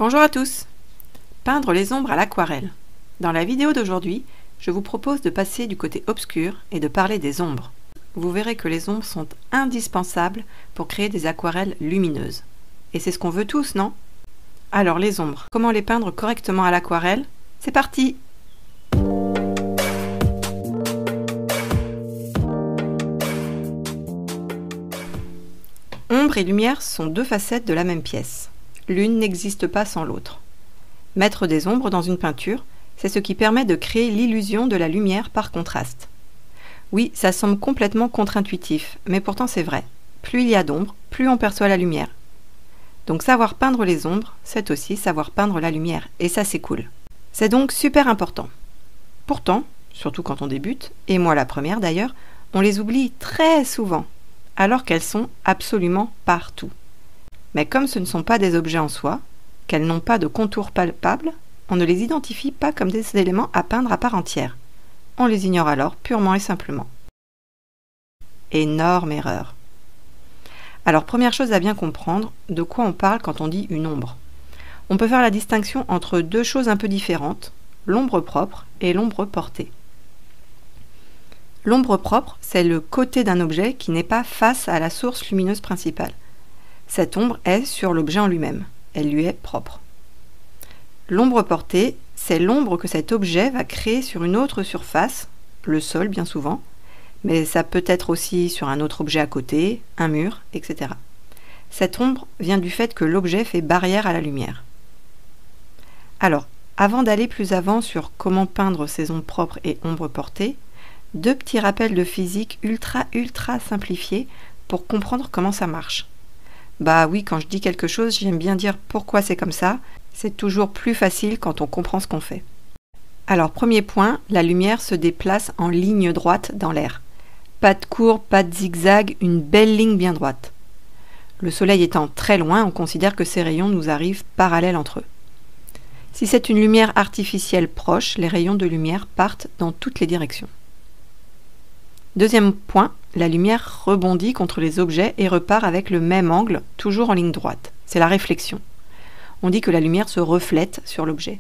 Bonjour à tous! Peindre les ombres à l'aquarelle. Dans la vidéo d'aujourd'hui, je vous propose de passer du côté obscur et de parler des ombres. Vous verrez que les ombres sont indispensables pour créer des aquarelles lumineuses. Et c'est ce qu'on veut tous, non? Alors les ombres, comment les peindre correctement à l'aquarelle? C'est parti! Ombre et lumière sont deux facettes de la même pièce. L'une n'existe pas sans l'autre. Mettre des ombres dans une peinture, c'est ce qui permet de créer l'illusion de la lumière par contraste. Oui, ça semble complètement contre-intuitif, mais pourtant c'est vrai. Plus il y a d'ombres, plus on perçoit la lumière. Donc savoir peindre les ombres, c'est aussi savoir peindre la lumière, et ça c'est cool. C'est donc super important. Pourtant, surtout quand on débute, et moi la première d'ailleurs, on les oublie très souvent, alors qu'elles sont absolument partout. Mais comme ce ne sont pas des objets en soi, qu'elles n'ont pas de contour palpable, on ne les identifie pas comme des éléments à peindre à part entière. On les ignore alors purement et simplement. Énorme erreur. Alors première chose à bien comprendre, de quoi on parle quand on dit une ombre. On peut faire la distinction entre deux choses un peu différentes, l'ombre propre et l'ombre portée. L'ombre propre, c'est le côté d'un objet qui n'est pas face à la source lumineuse principale. Cette ombre est sur l'objet en lui-même. Elle lui est propre. L'ombre portée, c'est l'ombre que cet objet va créer sur une autre surface, le sol bien souvent, mais ça peut être aussi sur un autre objet à côté, un mur, etc. Cette ombre vient du fait que l'objet fait barrière à la lumière. Alors, avant d'aller plus avant sur comment peindre ces ombres propres et ombres portées, deux petits rappels de physique ultra simplifiés pour comprendre comment ça marche. Bah oui, quand je dis quelque chose, j'aime bien dire pourquoi c'est comme ça. C'est toujours plus facile quand on comprend ce qu'on fait. Alors, premier point, la lumière se déplace en ligne droite dans l'air. Pas de courbe, pas de zigzag, une belle ligne bien droite. Le soleil étant très loin, on considère que ces rayons nous arrivent parallèles entre eux. Si c'est une lumière artificielle proche, les rayons de lumière partent dans toutes les directions. Deuxième point, la lumière rebondit contre les objets et repart avec le même angle, toujours en ligne droite. C'est la réflexion. On dit que la lumière se reflète sur l'objet.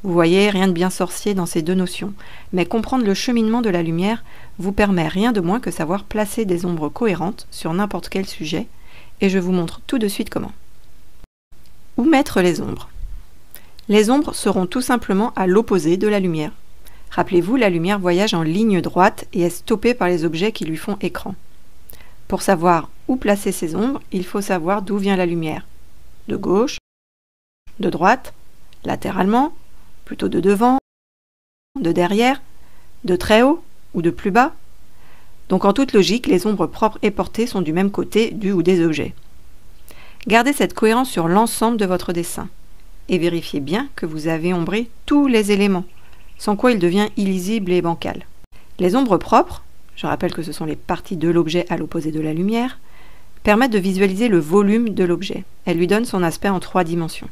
Vous voyez, rien de bien sorcier dans ces deux notions, mais comprendre le cheminement de la lumière vous permet rien de moins que savoir placer des ombres cohérentes sur n'importe quel sujet, et je vous montre tout de suite comment. Où mettre les ombres? Les ombres seront tout simplement à l'opposé de la lumière. Rappelez-vous, la lumière voyage en ligne droite et est stoppée par les objets qui lui font écran. Pour savoir où placer ces ombres, il faut savoir d'où vient la lumière. De gauche, de droite, latéralement, plutôt de devant, de derrière, de très haut ou de plus bas. Donc en toute logique, les ombres propres et portées sont du même côté du ou des objets. Gardez cette cohérence sur l'ensemble de votre dessin et vérifiez bien que vous avez ombré tous les éléments, sans quoi il devient illisible et bancal. Les ombres propres, je rappelle que ce sont les parties de l'objet à l'opposé de la lumière, permettent de visualiser le volume de l'objet. Elles lui donnent son aspect en 3 dimensions.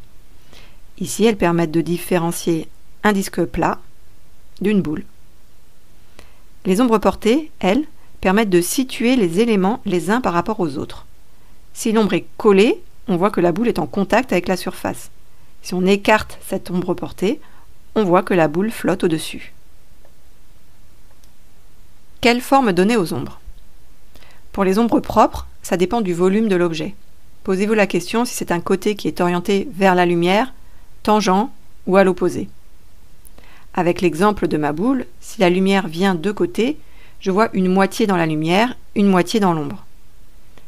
Ici, elles permettent de différencier un disque plat d'une boule. Les ombres portées, elles, permettent de situer les éléments les uns par rapport aux autres. Si l'ombre est collée, on voit que la boule est en contact avec la surface. Si on écarte cette ombre portée, on voit que la boule flotte au-dessus. Quelle forme donner aux ombres? Pour les ombres propres, ça dépend du volume de l'objet. Posez-vous la question si c'est un côté qui est orienté vers la lumière, tangent ou à l'opposé. Avec l'exemple de ma boule, si la lumière vient de côté, je vois une moitié dans la lumière, une moitié dans l'ombre.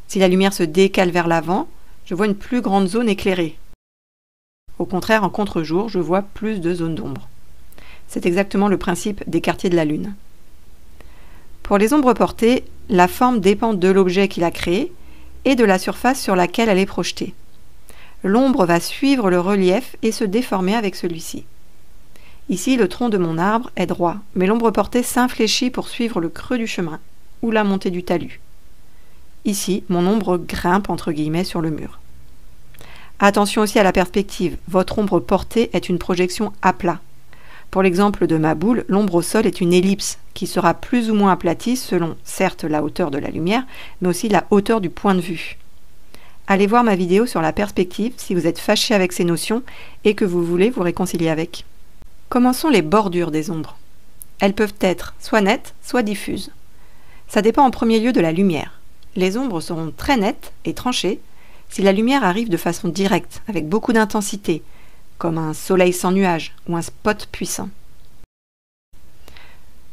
Si la lumière se décale vers l'avant, je vois une plus grande zone éclairée. Au contraire, en contre-jour, je vois plus de zones d'ombre. C'est exactement le principe des quartiers de la Lune. Pour les ombres portées, la forme dépend de l'objet qui l'a créé et de la surface sur laquelle elle est projetée. L'ombre va suivre le relief et se déformer avec celui-ci. Ici, le tronc de mon arbre est droit, mais l'ombre portée s'infléchit pour suivre le creux du chemin ou la montée du talus. Ici, mon ombre grimpe entre guillemets sur le mur. Attention aussi à la perspective, votre ombre portée est une projection à plat. Pour l'exemple de ma boule, l'ombre au sol est une ellipse qui sera plus ou moins aplatie selon certes la hauteur de la lumière, mais aussi la hauteur du point de vue. allez voir ma vidéo sur la perspective si vous êtes fâché avec ces notions et que vous voulez vous réconcilier avec. Commençons les bordures des ombres. Elles peuvent être soit nettes, soit diffuses. Ça dépend en premier lieu de la lumière. Les ombres seront très nettes et tranchées si la lumière arrive de façon directe, avec beaucoup d'intensité, comme un soleil sans nuages ou un spot puissant.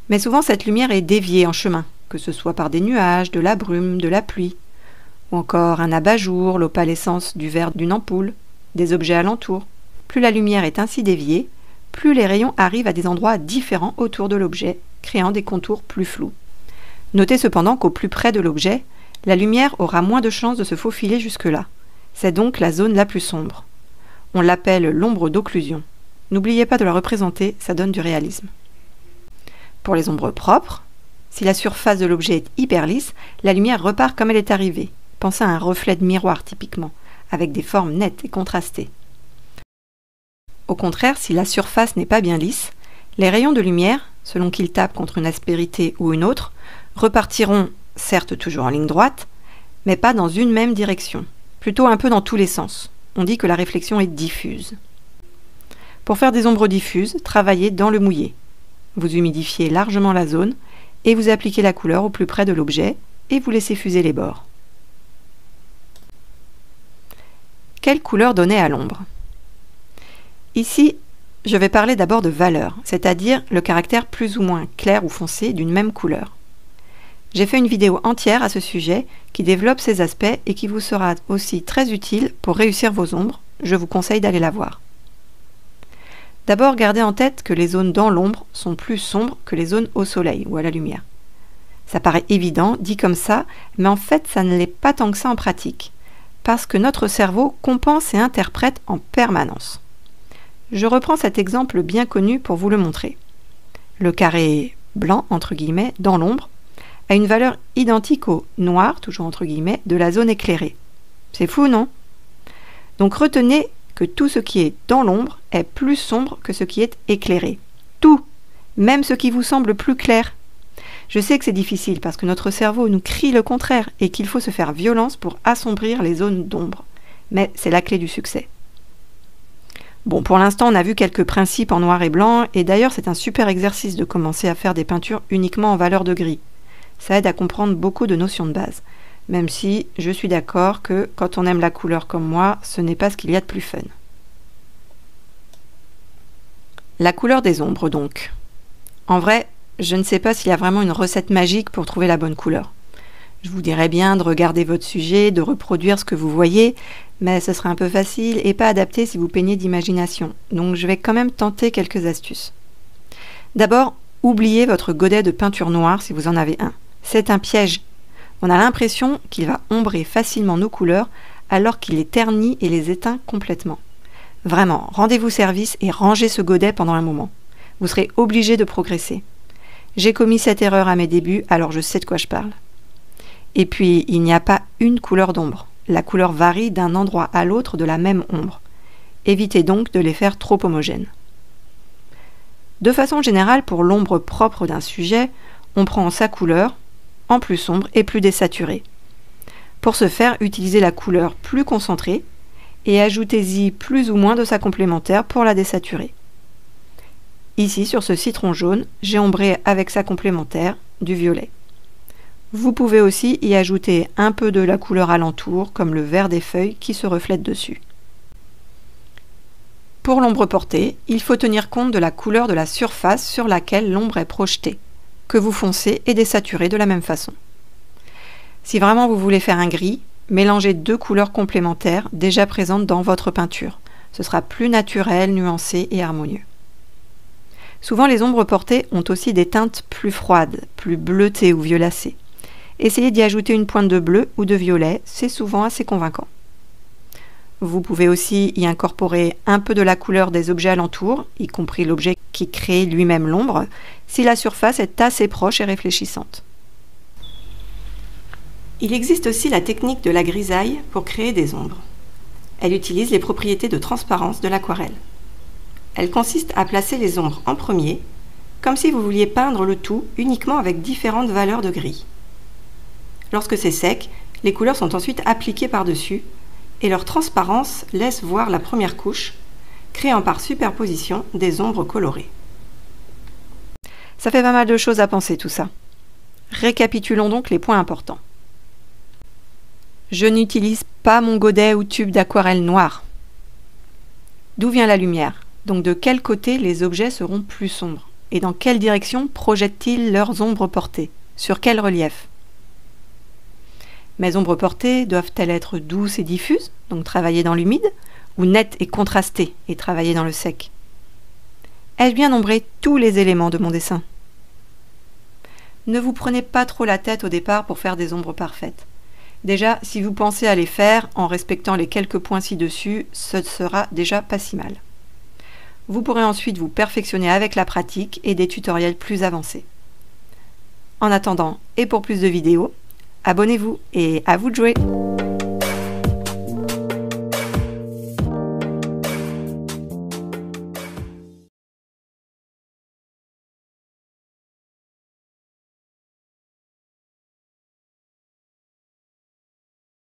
Mais souvent cette lumière est déviée en chemin, que ce soit par des nuages, de la brume, de la pluie, ou encore un abat-jour, l'opalescence du verre d'une ampoule, des objets alentours. Plus la lumière est ainsi déviée, plus les rayons arrivent à des endroits différents autour de l'objet, créant des contours plus flous. Notez cependant qu'au plus près de l'objet, la lumière aura moins de chances de se faufiler jusque-là. C'est donc la zone la plus sombre. On l'appelle l'ombre d'occlusion. N'oubliez pas de la représenter, ça donne du réalisme. Pour les ombres propres, si la surface de l'objet est hyper lisse, la lumière repart comme elle est arrivée. Pensez à un reflet de miroir typiquement, avec des formes nettes et contrastées. Au contraire, si la surface n'est pas bien lisse, les rayons de lumière, selon qu'ils tapent contre une aspérité ou une autre, repartiront, certes toujours en ligne droite, mais pas dans une même direction, plutôt un peu dans tous les sens. On dit que la réflexion est diffuse. Pour faire des ombres diffuses, travaillez dans le mouillé. Vous humidifiez largement la zone et vous appliquez la couleur au plus près de l'objet et vous laissez fuser les bords. Quelle couleur donner à l'ombre? Ici, je vais parler d'abord de valeur, c'est-à-dire le caractère plus ou moins clair ou foncé d'une même couleur. J'ai fait une vidéo entière à ce sujet qui développe ces aspects et qui vous sera aussi très utile pour réussir vos ombres. Je vous conseille d'aller la voir. D'abord, gardez en tête que les zones dans l'ombre sont plus sombres que les zones au soleil ou à la lumière. Ça paraît évident, dit comme ça, mais en fait ça ne l'est pas tant que ça en pratique, parce que notre cerveau compense et interprète en permanence. Je reprends cet exemple bien connu pour vous le montrer. Le carré blanc, entre guillemets, dans l'ombre, a une valeur identique au noir, toujours entre guillemets, de la zone éclairée. C'est fou, non? Donc retenez que tout ce qui est dans l'ombre est plus sombre que ce qui est éclairé. Tout, même ce qui vous semble plus clair. Je sais que c'est difficile parce que notre cerveau nous crie le contraire et qu'il faut se faire violence pour assombrir les zones d'ombre. Mais c'est la clé du succès. Bon, pour l'instant, on a vu quelques principes en noir et blanc, et d'ailleurs c'est un super exercice de commencer à faire des peintures uniquement en valeur de gris. Ça aide à comprendre beaucoup de notions de base, même si je suis d'accord que quand on aime la couleur comme moi, ce n'est pas ce qu'il y a de plus fun. La couleur des ombres donc. En vrai, je ne sais pas s'il y a vraiment une recette magique pour trouver la bonne couleur. Je vous dirais bien de regarder votre sujet, de reproduire ce que vous voyez, mais ce serait un peu facile et pas adapté si vous peignez d'imagination. Donc je vais quand même tenter quelques astuces. D'abord, oubliez votre godet de peinture noire si vous en avez un. C'est un piège. On a l'impression qu'il va ombrer facilement nos couleurs alors qu'il les ternit et les éteint complètement. Vraiment, rendez-vous service et rangez ce godet pendant un moment. Vous serez obligé de progresser. J'ai commis cette erreur à mes débuts, alors je sais de quoi je parle. Et puis, il n'y a pas une couleur d'ombre. La couleur varie d'un endroit à l'autre de la même ombre. Évitez donc de les faire trop homogènes. De façon générale, pour l'ombre propre d'un sujet, on prend sa couleur, en plus sombre et plus désaturée. Pour ce faire, utilisez la couleur plus concentrée et ajoutez-y plus ou moins de sa complémentaire pour la désaturer. Ici, sur ce citron jaune, j'ai ombré avec sa complémentaire du violet. Vous pouvez aussi y ajouter un peu de la couleur alentour, comme le vert des feuilles qui se reflète dessus. Pour l'ombre portée, il faut tenir compte de la couleur de la surface sur laquelle l'ombre est projetée, que vous foncez et désaturez de la même façon. Si vraiment vous voulez faire un gris, mélangez deux couleurs complémentaires déjà présentes dans votre peinture. Ce sera plus naturel, nuancé et harmonieux. Souvent, les ombres portées ont aussi des teintes plus froides, plus bleutées ou violacées. Essayez d'y ajouter une pointe de bleu ou de violet, c'est souvent assez convaincant. Vous pouvez aussi y incorporer un peu de la couleur des objets alentours, y compris l'objet qui crée lui-même l'ombre, si la surface est assez proche et réfléchissante. Il existe aussi la technique de la grisaille pour créer des ombres. Elle utilise les propriétés de transparence de l'aquarelle. Elle consiste à placer les ombres en premier, comme si vous vouliez peindre le tout uniquement avec différentes valeurs de gris. Lorsque c'est sec, les couleurs sont ensuite appliquées par-dessus, et leur transparence laisse voir la première couche, créant par superposition des ombres colorées. Ça fait pas mal de choses à penser tout ça. Récapitulons donc les points importants. Je n'utilise pas mon godet ou tube d'aquarelle noir. D'où vient la lumière? Donc de quel côté les objets seront plus sombres? Et dans quelle direction projettent-ils leurs ombres portées? Sur quel relief? Mes ombres portées doivent-elles être douces et diffuses, donc travailler dans l'humide, ou nettes et contrastées et travailler dans le sec? Ai-je bien nombré tous les éléments de mon dessin? Ne vous prenez pas trop la tête au départ pour faire des ombres parfaites. Déjà, si vous pensez à les faire en respectant les quelques points ci-dessus, ce sera déjà pas si mal. Vous pourrez ensuite vous perfectionner avec la pratique et des tutoriels plus avancés. En attendant, et pour plus de vidéos, abonnez-vous et à vous de jouer!